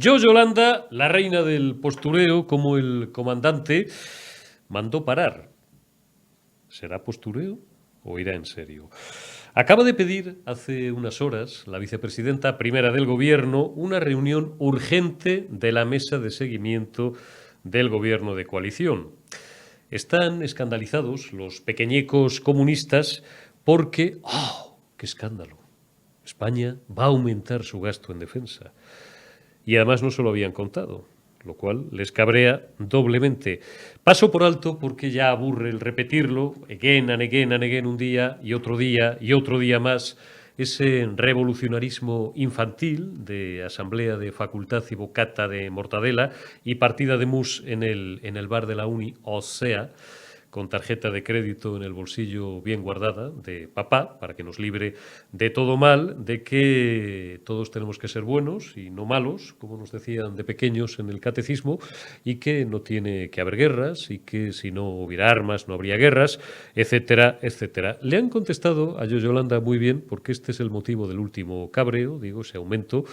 Yolanda, la reina del postureo, como el comandante, mandó parar. ¿Será postureo o irá en serio? Acaba de pedir hace unas horas la vicepresidenta primera del Gobierno una reunión urgente de la mesa de seguimiento del Gobierno de coalición. Están escandalizados los pequeñecos comunistas porque, ¡oh, qué escándalo! España va a aumentar su gasto en defensa. Y además no se lo habían contado, lo cual les cabrea doblemente. Paso por alto porque ya aburre el repetirlo, again and again and again, un día y otro día y otro día más, ese revolucionarismo infantil de asamblea de facultad y bocata de mortadela y partida de mus en el bar de la uni, o sea, con tarjeta de crédito en el bolsillo bien guardada de papá, para que nos libre de todo mal, de que todos tenemos que ser buenos y no malos, como nos decían de pequeños en el catecismo, y que no tiene que haber guerras, y que si no hubiera armas no habría guerras, etcétera, etcétera. Le han contestado a Yolanda muy bien, porque este es el motivo del último cabreo, digo, ese aumento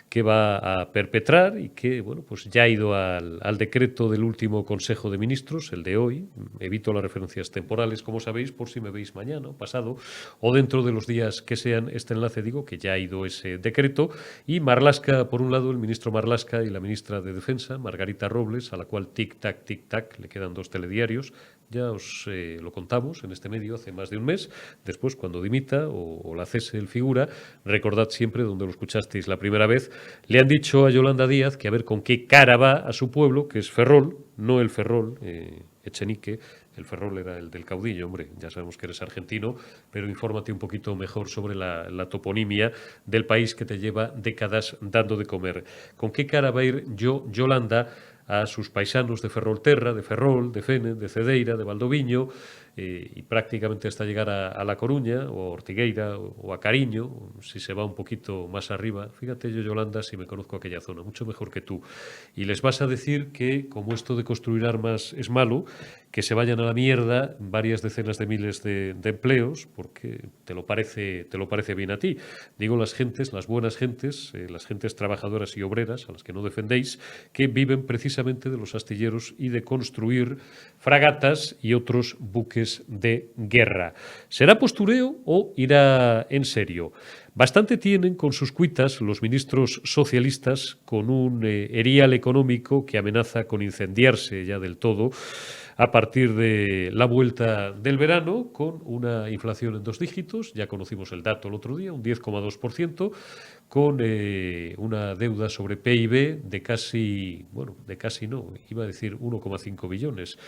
que va a perpetrar y que, bueno, pues ya ha ido al decreto del último Consejo de Ministros, el de hoy. Evito las referencias temporales, como sabéis, por si me veis mañana o pasado o dentro de los días que sean este enlace, digo que ya ha ido ese decreto. Y Marlaska, por un lado, el ministro Marlaska y la ministra de Defensa, Margarita Robles, a la cual tic-tac, le quedan 2 telediarios. Ya os lo contamos en este medio hace más de un mes. Después, cuando dimita o la cese el figura, recordad siempre donde lo escuchasteis la primera vez, le han dicho a Yolanda Díaz que a ver con qué cara va a su pueblo, que es Ferrol, no el Ferrol, Echenique. El Ferrol era el del caudillo, hombre, ya sabemos que eres argentino, pero infórmate un poquito mejor sobre la toponimia del país que te lleva décadas dando de comer. ¿Con qué cara va a ir Yolanda a sus paisanos de Ferrolterra, de Ferrol, de Fene, de Cedeira, de Valdoviño, y prácticamente hasta llegar a La Coruña, o a Ortigueira, o a Cariño, si se va un poquito más arriba? Fíjate yo, Yolanda, si me conozco aquella zona, mucho mejor que tú. Y les vas a decir que, como esto de construir armas es malo, que se vayan a la mierda varias decenas de miles de empleos, porque te lo parece bien a ti. Digo las gentes, las buenas gentes, las gentes trabajadoras y obreras, a las que no defendéis, que viven precisamente de los astilleros y de construir fragatas y otros buques de guerra. ¿Será postureo o irá en serio? Bastante tienen con sus cuitas los ministros socialistas con un erial económico que amenaza con incendiarse ya del todo a partir de la vuelta del verano, con una inflación en 2 dígitos, ya conocimos el dato el otro día, un 10,2%, con una deuda sobre PIB de casi, bueno, de casi no, iba a decir 1,5 billones,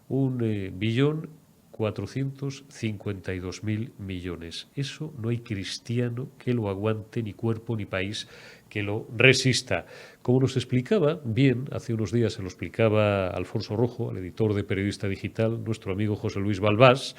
un billón 452.000 millones. Eso no hay cristiano que lo aguante, ni cuerpo ni país que lo resista. Como nos explicaba bien, hace unos días se lo explicaba Alfonso Rojo, al editor de Periodista Digital, nuestro amigo José Luis Balbás,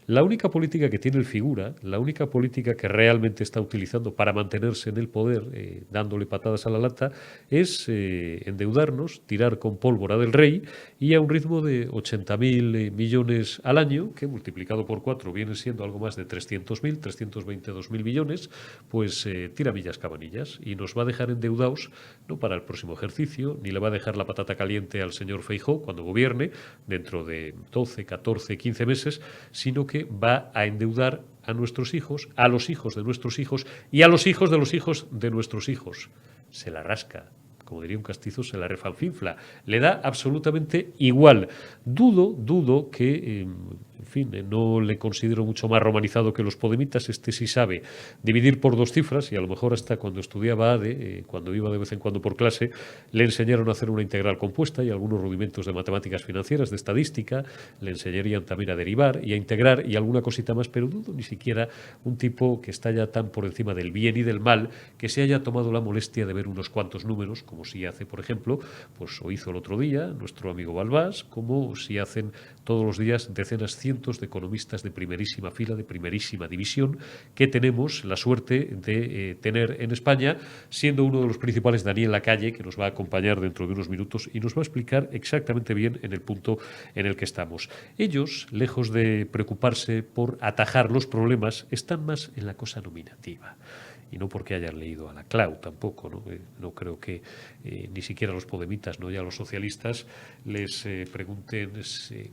la única política que tiene el figura, la única política que realmente está utilizando para mantenerse en el poder, dándole patadas a la lata, es endeudarnos, tirar con pólvora del rey y a un ritmo de 80.000 millones al año, que multiplicado por 4 viene siendo algo más de 300.000, 322.000 millones, pues tira millas cabanillas y nos va a dejar endeudados no para el próximo ejercicio, ni le va a dejar la patata caliente al señor Feijóo cuando gobierne dentro de 12, 14, 15 meses, sino que va a endeudar a nuestros hijos, a los hijos de nuestros hijos y a los hijos de los hijos de nuestros hijos. Se la rasca. Como diría un castizo, se la refanfinfla. Le da absolutamente igual. Dudo que, en fin, no le considero mucho más romanizado que los podemitas. Este sí sabe dividir por 2 cifras y a lo mejor hasta cuando estudiaba ADE, cuando iba de vez en cuando por clase, le enseñaron a hacer una integral compuesta y algunos rudimentos de matemáticas financieras, de estadística. Le enseñarían también a derivar y a integrar y alguna cosita más, pero dudo ni siquiera un tipo que está ya tan por encima del bien y del mal que se haya tomado la molestia de ver unos cuantos números, como si hace, por ejemplo, pues o hizo el otro día nuestro amigo Balbás, como si hacen todos los días decenas, cientos de economistas de primerísima fila, de primerísima división, que tenemos la suerte de tener en España, siendo uno de los principales Daniel Lacalle, que nos va a acompañar dentro de unos minutos y nos va a explicar exactamente bien en el punto en el que estamos. Ellos, lejos de preocuparse por atajar los problemas, están más en la cosa nominativa. y no porque hayan leído a la Clau tampoco, ¿no? No creo que ni siquiera los podemitas, ¿no? Ya los socialistas les pregunten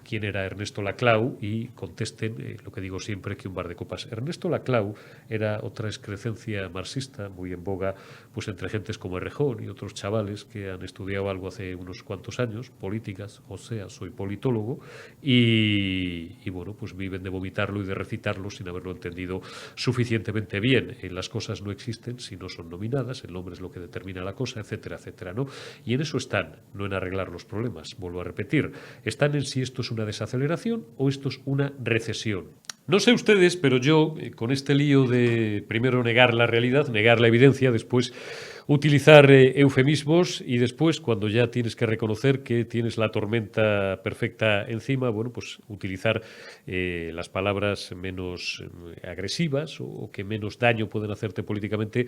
quién era Ernesto Laclau y contesten lo que digo siempre, que un bar de copas. Ernesto Laclau era otra excrecencia marxista muy en boga pues entre gentes como Errejón y otros chavales que han estudiado algo hace unos cuantos años, políticas, o sea, soy politólogo, y bueno, pues viven de vomitarlo y de recitarlo sin haberlo entendido suficientemente bien. Las cosas no existen si no son nominadas, el nombre es lo que determina la cosa, etcétera, etcétera, ¿no? Y en eso están, no en arreglar los problemas, vuelvo a repetir, están en si esto es una desaceleración o esto es una recesión. No sé ustedes, pero yo, con este lío de primero negar la realidad, negar la evidencia, después utilizar eufemismos y después, cuando ya tienes que reconocer que tienes la tormenta perfecta encima, bueno, pues utilizar las palabras menos agresivas o que menos daño pueden hacerte políticamente.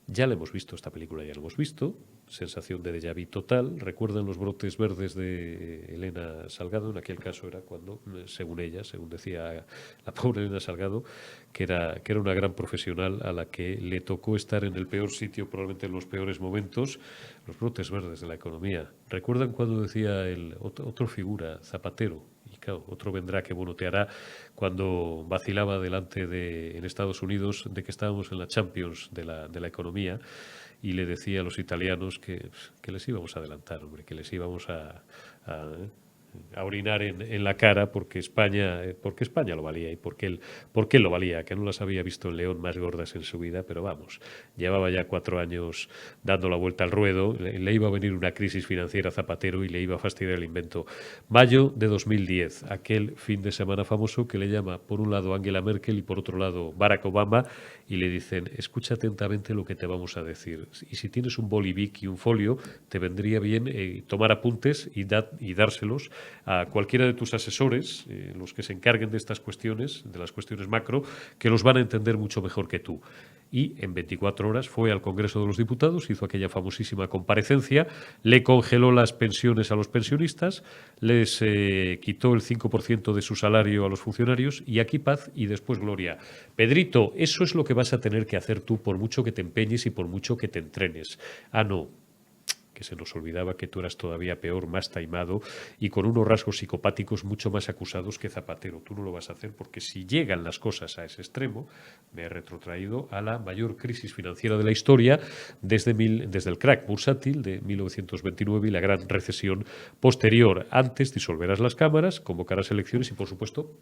Ya la hemos visto, esta película ya la hemos visto, sensación de déjà vu total. ¿Recuerdan los brotes verdes de Elena Salgado? En aquel caso era cuando, según ella, según decía la pobre Elena Salgado, que era una gran profesional a la que le tocó estar en el peor sitio, probablemente en los peores momentos, los brotes verdes de la economía. ¿Recuerdan cuando decía el otro figura, Zapatero? Y claro, otro vendrá que bueno te hará, cuando vacilaba delante de en Estados Unidos de que estábamos en la Champions de la economía y le decía a los italianos que les íbamos a adelantar, hombre, que les íbamos a orinar en la cara porque España lo valía y porque él lo valía, que no las había visto en León más gordas en su vida, pero vamos, llevaba ya 4 años dando la vuelta al ruedo, le iba a venir una crisis financiera a Zapatero y le iba a fastidiar el invento. Mayo de 2010, aquel fin de semana famoso que le llama por un lado Angela Merkel y por otro lado Barack Obama y le dicen, escucha atentamente lo que te vamos a decir y si tienes un bolivic y un folio, te vendría bien tomar apuntes y dárselos a cualquiera de tus asesores, los que se encarguen de estas cuestiones, de las cuestiones macro, que los van a entender mucho mejor que tú. Y en 24 horas fue al Congreso de los Diputados, hizo aquella famosísima comparecencia, le congeló las pensiones a los pensionistas, les quitó el 5% de su salario a los funcionarios y aquí paz y después gloria. Pedrito, eso es lo que vas a tener que hacer tú por mucho que te empeñes y por mucho que te entrenes. Ah, no, que se nos olvidaba que tú eras todavía peor, más taimado y con unos rasgos psicopáticos mucho más acusados que Zapatero. Tú no lo vas a hacer porque si llegan las cosas a ese extremo, me he retrotraído a la mayor crisis financiera de la historia desde el crack bursátil de 1929 y la gran recesión posterior. Antes disolverás las cámaras, convocarás elecciones y, por supuesto,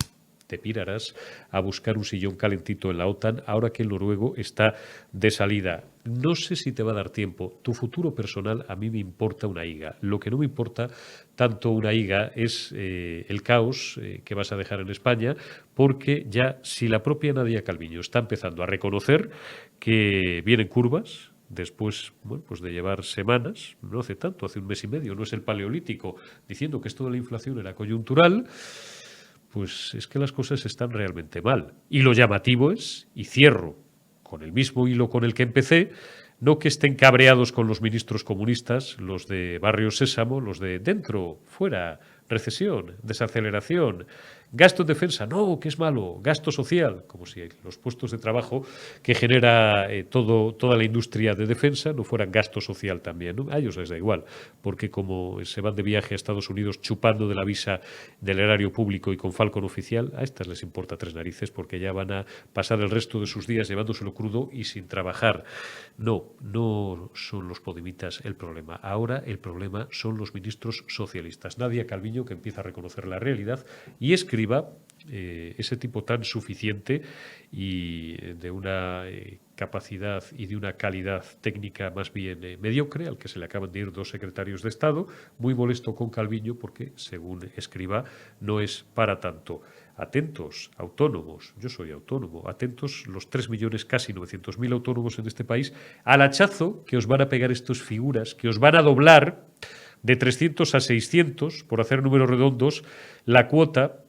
te pirarás a buscar un sillón calentito en la OTAN ahora que el noruego está de salida. No sé si te va a dar tiempo. Tu futuro personal a mí me importa una higa. Lo que no me importa tanto una higa es el caos que vas a dejar en España, porque ya si la propia Nadia Calviño está empezando a reconocer que vienen curvas, después bueno, pues de llevar semanas, no hace tanto, hace un mes y medio, no es el paleolítico, diciendo que esto de la inflación era coyuntural, pues es que las cosas están realmente mal. Y lo llamativo es, y cierro con el mismo hilo con el que empecé, no que estén cabreados con los ministros comunistas, los de Barrio Sésamo, los de dentro, fuera, recesión, desaceleración, gasto en defensa, no, que es malo, gasto social, como si los puestos de trabajo que genera toda la industria de defensa no fueran gasto social también, ¿no? A ellos les da igual, porque como se van de viaje a Estados Unidos chupando de la visa del erario público y con Falcon oficial, a estas les importa 3 narices porque ya van a pasar el resto de sus días llevándoselo crudo y sin trabajar. No, no son los podemitas el problema. Ahora el problema son los ministros socialistas. Nadia Calviño, que empieza a reconocer la realidad y escriba ese tipo tan suficiente y de una capacidad y de una calidad técnica más bien mediocre, al que se le acaban de ir 2 secretarios de Estado, muy molesto con Calviño porque, según escriba, no es para tanto. Atentos, autónomos, yo soy autónomo, atentos los 3 millones, casi 900.000 autónomos en este país, al hachazo que os van a pegar estos figuras, que os van a doblar de 300 a 600, por hacer números redondos, la cuota,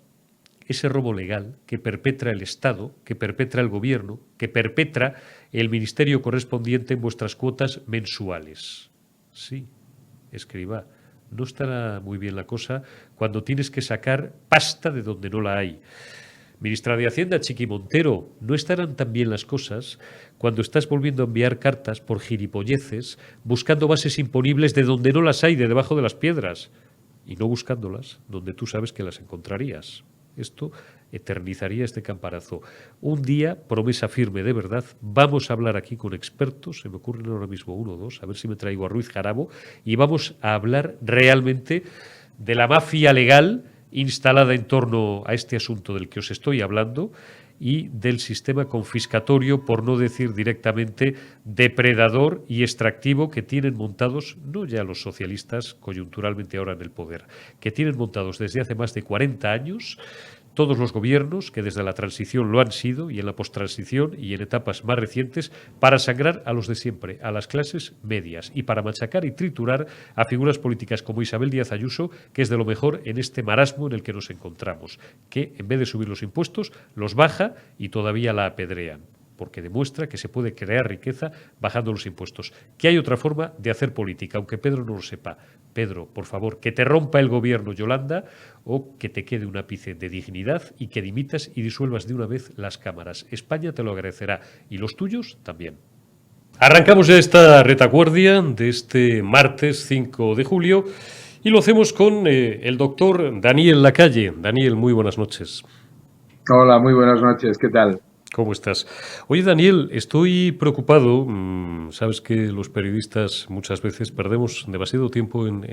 ese robo legal que perpetra el Estado, que perpetra el Gobierno, que perpetra el ministerio correspondiente en vuestras cuotas mensuales. Sí, escriba. No estará muy bien la cosa cuando tienes que sacar pasta de donde no la hay. Ministra de Hacienda, Chiqui Montero, ¿no estarán tan bien las cosas cuando estás volviendo a enviar cartas por gilipolleces, buscando bases imponibles de donde no las hay, de debajo de las piedras, y no buscándolas donde tú sabes que las encontrarías? Esto eternizaría este campanazo. Un día, promesa firme de verdad, vamos a hablar aquí con expertos, se me ocurren ahora mismo uno o dos, a ver si me traigo a Ruiz Jarabo, y vamos a hablar realmente de la mafia legal instalada en torno a este asunto del que os estoy hablando y del sistema confiscatorio, por no decir directamente depredador y extractivo que tienen montados, no ya los socialistas coyunturalmente ahora en el poder, que tienen montados desde hace más de 40 años todos los gobiernos que desde la transición lo han sido y en la posttransición y en etapas más recientes para sangrar a los de siempre, a las clases medias y para machacar y triturar a figuras políticas como Isabel Díaz Ayuso, que es de lo mejor en este marasmo en el que nos encontramos, que en vez de subir los impuestos los baja y todavía la apedrean, porque demuestra que se puede crear riqueza bajando los impuestos, que hay otra forma de hacer política, aunque Pedro no lo sepa. Pedro, por favor, que te rompa el gobierno, Yolanda, o que te quede un ápice de dignidad y que dimitas y disuelvas de una vez las cámaras. España te lo agradecerá y los tuyos también. Arrancamos ya esta retaguardia de este martes 5 de julio y lo hacemos con el doctor Daniel Lacalle. Daniel, muy buenas noches. Hola, muy buenas noches, ¿qué tal? ¿Cómo estás? Oye, Daniel, estoy preocupado. Sabes que los periodistas muchas veces perdemos demasiado tiempo en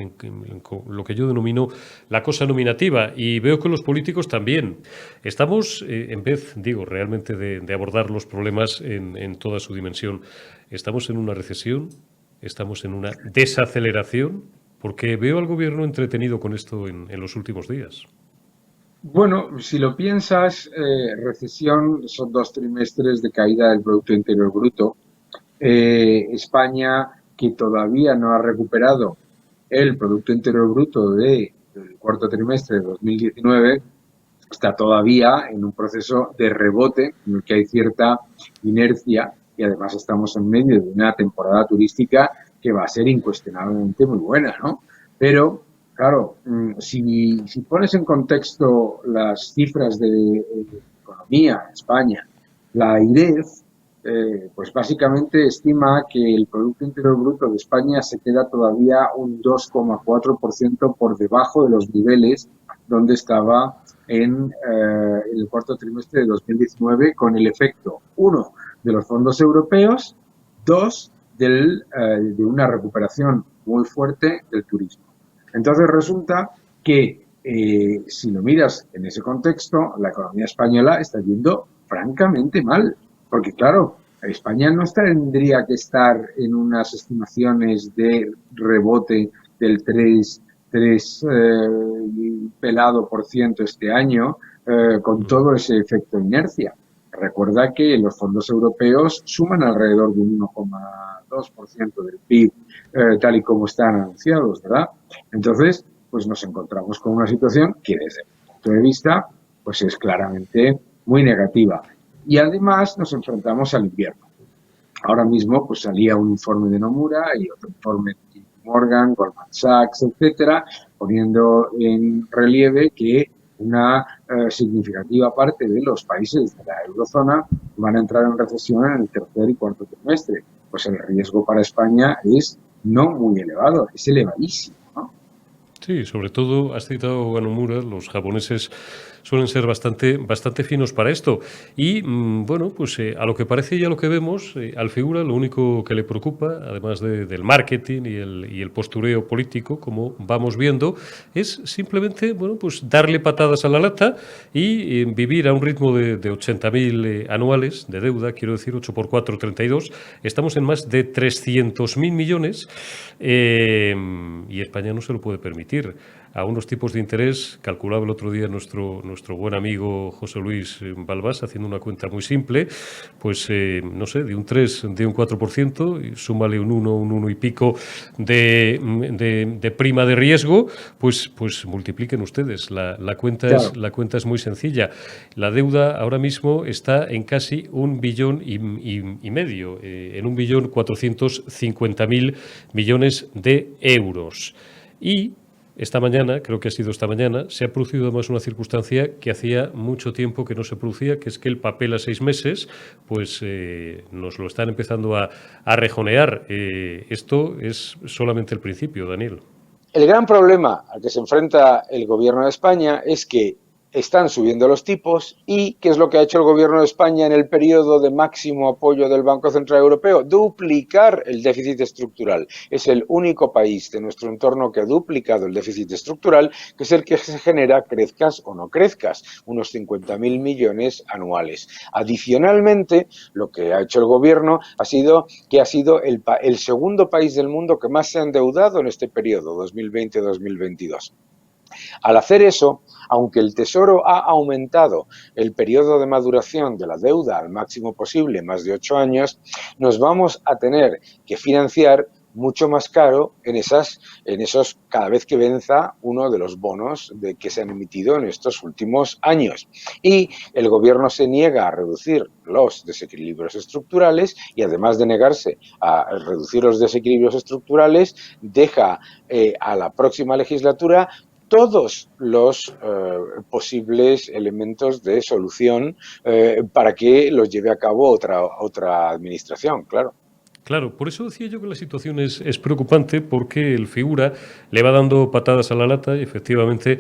lo que yo denomino la cosa nominativa y veo que los políticos también. Estamos, en vez, digo, realmente de abordar los problemas en toda su dimensión, estamos en una recesión, estamos en una desaceleración, porque veo al gobierno entretenido con esto en los últimos días. Bueno, si lo piensas, recesión son 2 trimestres de caída del Producto Interior Bruto. España, que todavía no ha recuperado el Producto Interior Bruto del cuarto trimestre de 2019, está todavía en un proceso de rebote en el que hay cierta inercia y además estamos en medio de una temporada turística que va a ser incuestionablemente muy buena, ¿no? Pero, claro, si pones en contexto las cifras de economía en España, la AIREF, pues básicamente estima que el Producto Interior Bruto de España se queda todavía un 2,4% por debajo de los niveles donde estaba en el cuarto trimestre de 2019 con el efecto, uno, de los fondos europeos, dos, de una recuperación muy fuerte del turismo. Entonces resulta que si lo miras en ese contexto, la economía española está yendo francamente mal, porque claro, España no tendría que estar en unas estimaciones de rebote del 3 pelado por ciento este año, con todo ese efecto inercia. Recuerda que los fondos europeos suman alrededor de un 1,2% del PIB, tal y como están anunciados, ¿verdad? Entonces, pues nos encontramos con una situación que desde mi punto de vista, pues es claramente muy negativa. Y además nos enfrentamos al invierno. Ahora mismo pues salía un informe de Nomura y otro informe de Morgan, Goldman Sachs, etcétera, poniendo en relieve que una significativa parte de los países de la eurozona van a entrar en recesión en el tercer y cuarto trimestre. Pues el riesgo para España es no muy elevado, es elevadísimo, ¿no? Sí, sobre todo has citado a Nomura, los japoneses suelen ser bastante finos para esto. Y bueno, pues a lo que parece y a lo que vemos, al figura lo único que le preocupa, además del marketing y el postureo político, como vamos viendo, es simplemente, bueno, pues darle patadas a la lata y vivir a un ritmo de 80.000 anuales de deuda, quiero decir 8 por 4, 32. Estamos en más de 300.000 millones y España no se lo puede permitir. A unos tipos de interés, calculaba el otro día nuestro buen amigo José Luis Balbás, haciendo una cuenta muy simple, pues no sé, de un 3, de un 4%, y súmale un 1 y pico de prima de riesgo, pues multipliquen ustedes. La cuenta Claro. la cuenta es muy sencilla. La deuda ahora mismo está en casi 1,5 billones, en 1,450 billones de euros. Y esta mañana, creo que ha sido esta mañana, se ha producido además una circunstancia que hacía mucho tiempo que no se producía, que es que el papel a 6 meses, pues nos lo están empezando a rejonear. Esto es solamente el principio, Daniel. El gran problema al que se enfrenta el gobierno de España es que están subiendo los tipos y ¿qué es lo que ha hecho el gobierno de España en el periodo de máximo apoyo del Banco Central Europeo? Duplicar el déficit estructural. Es el único país de nuestro entorno que ha duplicado el déficit estructural, que es el que se genera, crezcas o no crezcas, unos 50.000 millones anuales. Adicionalmente, lo que ha hecho el gobierno ha sido que ha sido el segundo país del mundo que más se ha endeudado en este periodo, 2020-2022. Al hacer eso, aunque el Tesoro ha aumentado el periodo de maduración de la deuda al máximo posible, más de 8 años, nos vamos a tener que financiar mucho más caro en esos cada vez que venza uno de los bonos que se han emitido en estos últimos años. Y el gobierno se niega a reducir los desequilibrios estructurales y además de negarse a reducir los desequilibrios estructurales, deja a la próxima legislatura todos los posibles elementos de solución para que los lleve a cabo otra administración, claro. Claro, por eso decía yo que la situación es preocupante, porque el figura le va dando patadas a la lata y efectivamente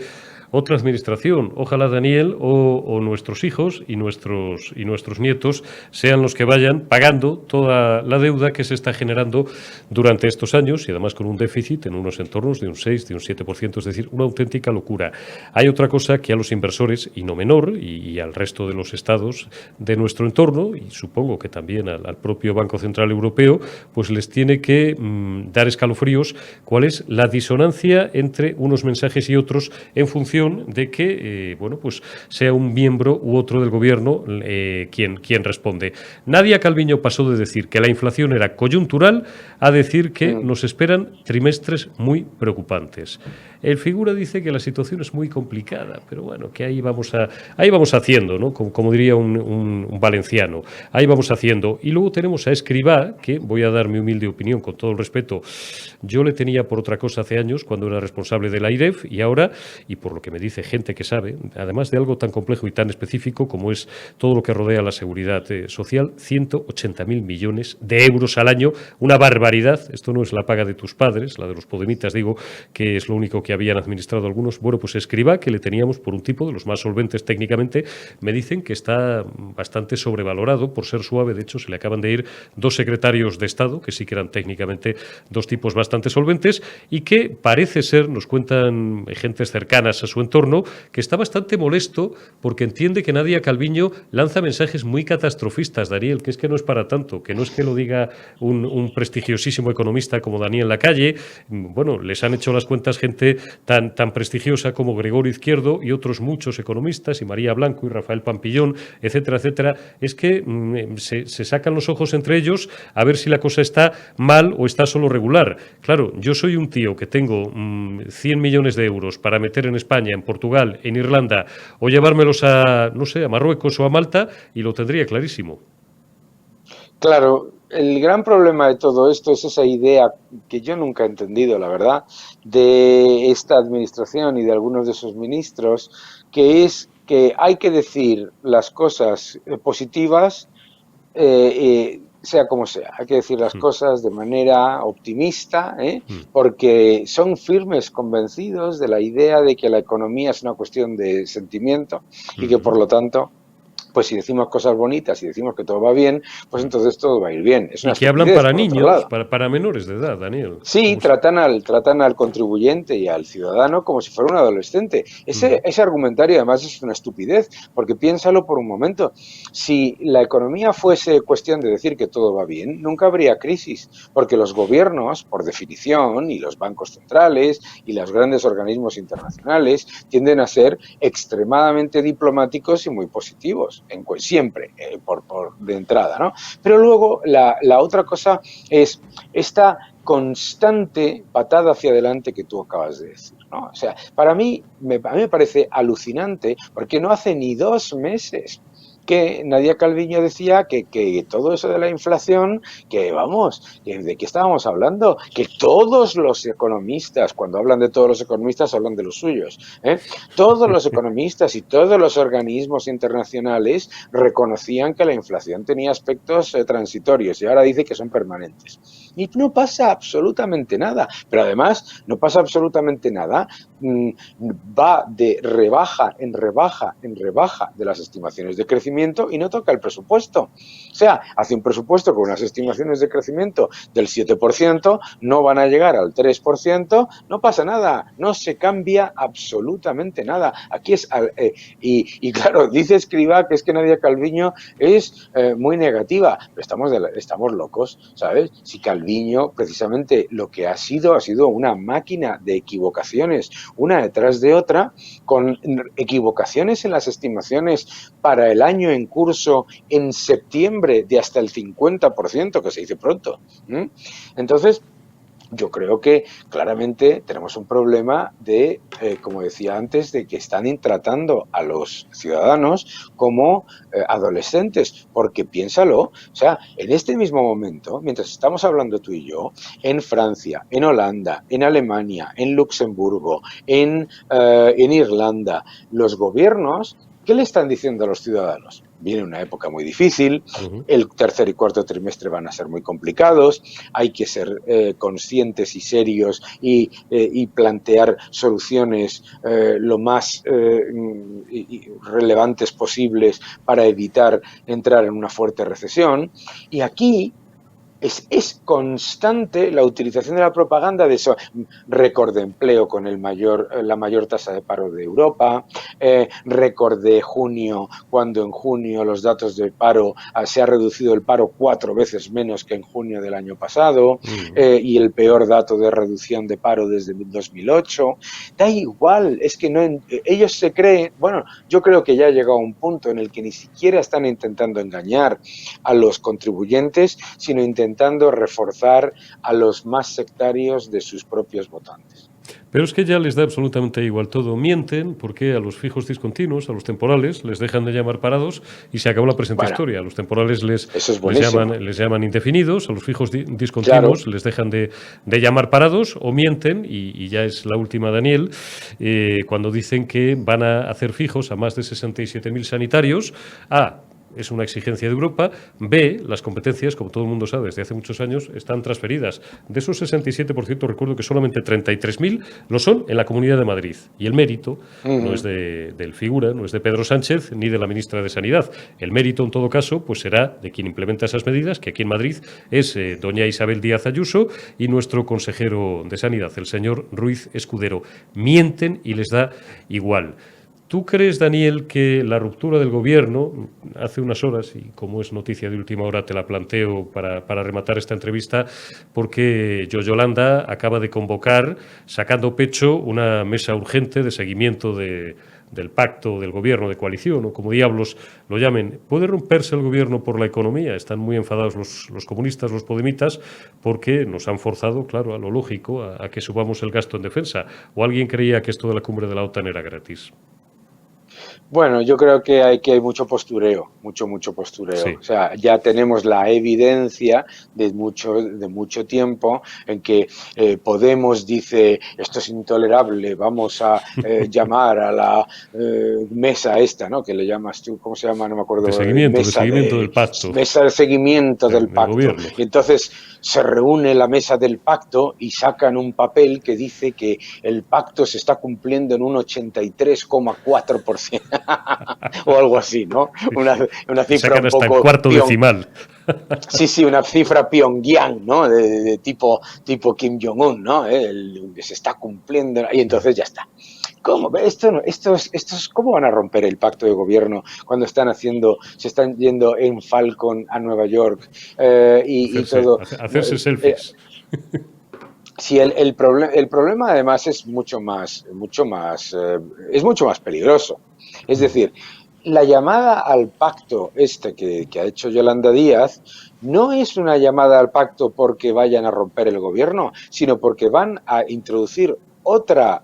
otra administración, ojalá Daniel o nuestros hijos y nuestros nietos sean los que vayan pagando toda la deuda que se está generando durante estos años y además con un déficit en unos entornos de un 6, de un 7%, es decir, una auténtica locura. Hay otra cosa que a los inversores, y no menor, y al resto de los estados de nuestro entorno, y supongo que también al propio Banco Central Europeo, pues les tiene que dar escalofríos cuál es la disonancia entre unos mensajes y otros en función de que bueno, pues sea un miembro u otro del gobierno quien responde. Nadia Calviño pasó de decir que la inflación era coyuntural a decir que nos esperan trimestres muy preocupantes. El figura dice que la situación es muy complicada, pero bueno, que ahí vamos haciendo, ¿no? Como diría un valenciano, ahí vamos haciendo. Y luego tenemos a Escrivá, que voy a dar mi humilde opinión con todo el respeto, yo le tenía por otra cosa hace años cuando era responsable de la AIREF y ahora, y por lo que me dice gente que sabe, además de algo tan complejo y tan específico como es todo lo que rodea la seguridad social, 180.000 millones de euros al año, una barbaridad. Esto no es la paga de tus padres, la de los podemitas, digo, que es lo único que habían administrado algunos. Bueno, pues Escrivá, que le teníamos por un tipo de los más solventes técnicamente, me dicen que está bastante sobrevalorado por ser suave. De hecho, se le acaban de ir 2 secretarios de Estado, que sí que eran técnicamente 2 tipos bastante solventes, y que parece ser, nos cuentan gentes cercanas a su entorno, que está bastante molesto porque entiende que Nadia Calviño lanza mensajes muy catastrofistas, Daniel, que es que no es para tanto, que no es que lo diga un prestigiosísimo economista como Daniel Lacalle. Bueno, les han hecho las cuentas gente tan prestigiosa como Gregorio Izquierdo y otros muchos economistas, y María Blanco y Rafael Pampillón, etcétera, etcétera. Es que se sacan los ojos entre ellos a ver si la cosa está mal o está solo regular. Claro, yo soy un tío que tengo 100 millones de euros para meter en España, en Portugal, en Irlanda, o llevármelos a, no sé, a Marruecos o a Malta, y lo tendría clarísimo. Claro, el gran problema de todo esto es esa idea que yo nunca he entendido, la verdad, de esta administración y de algunos de sus ministros, que es que hay que decir las cosas positivas, sea como sea, hay que decir las cosas de manera optimista, porque son firmes convencidos de la idea de que la economía es una cuestión de sentimiento y que por lo tanto, pues si decimos cosas bonitas y decimos que todo va bien, pues entonces todo va a ir bien. Es una y que hablan para niños, para menores de edad, Daniel. Sí, tratan al contribuyente y al ciudadano como si fuera un adolescente. Ese argumentario además es una estupidez, porque piénsalo por un momento. Si la economía fuese cuestión de decir que todo va bien, nunca habría crisis, porque los gobiernos, por definición, y los bancos centrales y los grandes organismos internacionales tienden a ser extremadamente diplomáticos y muy positivos, siempre, de entrada, ¿no? Pero luego la otra cosa es esta constante patada hacia adelante que tú acabas de decir, ¿no? O sea, a mí me parece alucinante, porque no hace ni 2 meses que Nadia Calviño decía que todo eso de la inflación, que vamos, ¿de qué estábamos hablando? Que todos los economistas, cuando hablan de todos los economistas, hablan de los suyos, ¿eh? Todos los economistas y todos los organismos internacionales reconocían que la inflación tenía aspectos transitorios y ahora dice que son permanentes. Y no pasa absolutamente nada, pero además no pasa absolutamente nada, va de rebaja en rebaja en rebaja de las estimaciones de crecimiento y no toca el presupuesto. O sea, hace un presupuesto con unas estimaciones de crecimiento del 7%, no van a llegar al 3%, no pasa nada, no se cambia absolutamente nada. Aquí es, y claro, dice Escrivá que es que Nadia Calviño es muy negativa, pero estamos locos, ¿sabes? Si Calviño precisamente lo que ha sido una máquina de equivocaciones, una detrás de otra, con equivocaciones en las estimaciones para el año en curso en septiembre de hasta el 50%, que se dice pronto. Entonces, yo creo que claramente tenemos un problema de, como decía antes, de que están tratando a los ciudadanos como adolescentes, porque piénsalo, o sea, en este mismo momento, mientras estamos hablando tú y yo, en Francia, en Holanda, en Alemania, en Luxemburgo, en Irlanda, los gobiernos, ¿qué le están diciendo a los ciudadanos? Viene una época muy difícil, el tercer y cuarto trimestre van a ser muy complicados, hay que ser conscientes y serios y plantear soluciones lo más relevantes posibles para evitar entrar en una fuerte recesión. Y aquí es constante la utilización de la propaganda de eso, récord de empleo con la mayor tasa de paro de Europa, récord de junio, cuando en junio los datos de paro, se ha reducido el paro 4 veces menos que en junio del año pasado, y el peor dato de reducción de paro desde 2008. Da igual, es que no, ellos se creen, bueno, yo creo que ya ha llegado a un punto en el que ni siquiera están intentando engañar a los contribuyentes, sino intentando reforzar a los más sectarios de sus propios votantes. Pero es que ya les da absolutamente igual todo. Mienten porque a los fijos discontinuos, a los temporales, les dejan de llamar parados y se acabó la presente historia. A los temporales les llaman indefinidos, a los fijos discontinuos les dejan de llamar parados o mienten, y ya es la última, Daniel, cuando dicen que van a hacer fijos a más de 67.000 sanitarios. Es una exigencia de Europa. B, las competencias, como todo el mundo sabe, desde hace muchos años, están transferidas. De esos 67%, recuerdo que solamente 33.000 lo son en la Comunidad de Madrid. Y el mérito no es del figura, no es de Pedro Sánchez ni de la ministra de Sanidad. El mérito, en todo caso, pues será de quien implementa esas medidas, que aquí en Madrid es doña Isabel Díaz Ayuso y nuestro consejero de Sanidad, el señor Ruiz Escudero. Mienten y les da igual. ¿Tú crees, Daniel, que la ruptura del gobierno, hace unas horas, y como es noticia de última hora te la planteo para rematar esta entrevista, porque Yolanda acaba de convocar, sacando pecho, una mesa urgente de seguimiento del pacto del gobierno de coalición, o como diablos lo llamen? ¿Puede romperse el gobierno por la economía? Están muy enfadados los comunistas, los podemitas, porque nos han forzado, claro, a lo lógico, a que subamos el gasto en defensa. ¿O alguien creía que esto de la cumbre de la OTAN era gratis? Bueno, yo creo que hay mucho postureo, mucho postureo. Sí. O sea, ya tenemos la evidencia de mucho tiempo en que Podemos dice, esto es intolerable, vamos a llamar a la mesa esta, ¿no? Que le llamas tú, ¿cómo se llama? No me acuerdo. De seguimiento del pacto. Mesa de seguimiento del pacto. Y entonces se reúne la mesa del pacto y sacan un papel que dice que el pacto se está cumpliendo en un 83,4%. o algo así, ¿no? Una cifra sacan un poco hasta el cuarto decimal. Sí, una cifra Pyongyang, ¿no? De tipo Kim Jong-un, ¿no? Se está cumpliendo y entonces ya está. ¿Cómo? ¿Cómo van a romper el pacto de gobierno cuando se están yendo en Falcon a Nueva York y todo? Hacerse selfies. Sí, el problema además es mucho más peligroso. Es decir, la llamada al pacto que ha hecho Yolanda Díaz no es una llamada al pacto porque vayan a romper el gobierno, sino porque van a introducir otra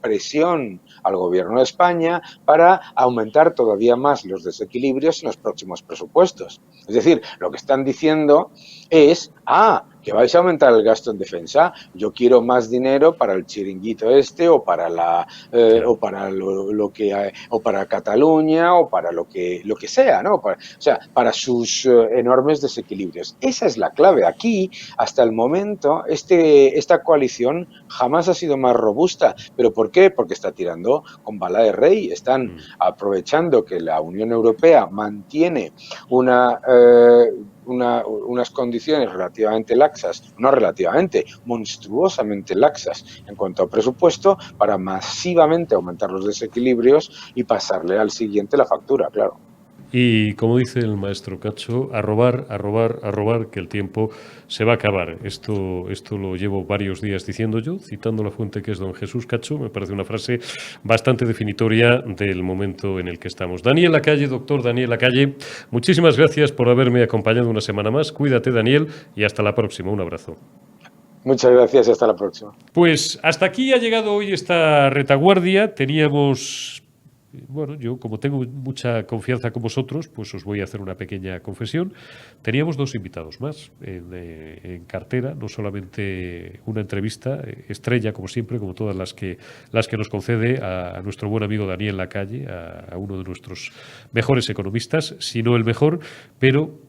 presión al gobierno de España para aumentar todavía más los desequilibrios en los próximos presupuestos. Es decir, lo que están diciendo es, que vais a aumentar el gasto en defensa, yo quiero más dinero para el chiringuito este o para o para o para Cataluña o para lo que sea, ¿no? Para sus enormes desequilibrios. Esa es la clave. Aquí, hasta el momento, esta coalición jamás ha sido más robusta. ¿Pero por qué? Porque está tirando con bala de rey. Están aprovechando que la Unión Europea mantiene unas condiciones relativamente laxas, no relativamente, monstruosamente laxas en cuanto a presupuesto, para masivamente aumentar los desequilibrios y pasarle al siguiente la factura, claro. Y como dice el maestro Cacho, a robar, que el tiempo se va a acabar. Esto lo llevo varios días diciendo yo, citando la fuente que es don Jesús Cacho. Me parece una frase bastante definitoria del momento en el que estamos. Daniel Lacalle, doctor Daniel Lacalle, muchísimas gracias por haberme acompañado una semana más. Cuídate, Daniel, y hasta la próxima. Un abrazo. Muchas gracias y hasta la próxima. Pues hasta aquí ha llegado hoy esta retaguardia. Teníamos... Bueno, yo como tengo mucha confianza con vosotros, pues os voy a hacer una pequeña confesión. Teníamos 2 invitados más en cartera, no solamente una entrevista estrella, como siempre, como todas las que nos concede a nuestro buen amigo Daniel Lacalle, a uno de nuestros mejores economistas, sino el mejor, pero...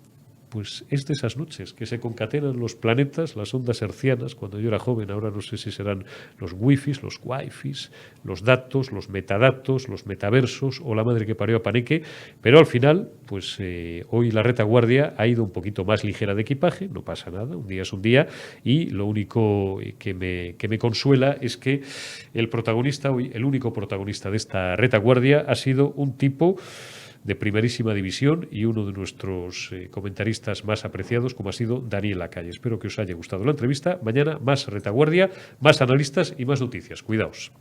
pues es de esas noches que se concatenan los planetas, las ondas hercianas. Cuando yo era joven, ahora no sé si serán los wifis, los wifis, los datos, los metadatos, los metaversos o la madre que parió a Paneque, pero al final, pues hoy la retaguardia ha ido un poquito más ligera de equipaje, no pasa nada, un día es un día, y lo único que me consuela es que el protagonista hoy, el único protagonista de esta retaguardia ha sido un tipo de primerísima división y uno de nuestros comentaristas más apreciados, como ha sido Daniel Lacalle. Espero que os haya gustado la entrevista. Mañana más retaguardia, más analistas y más noticias. Cuidaos.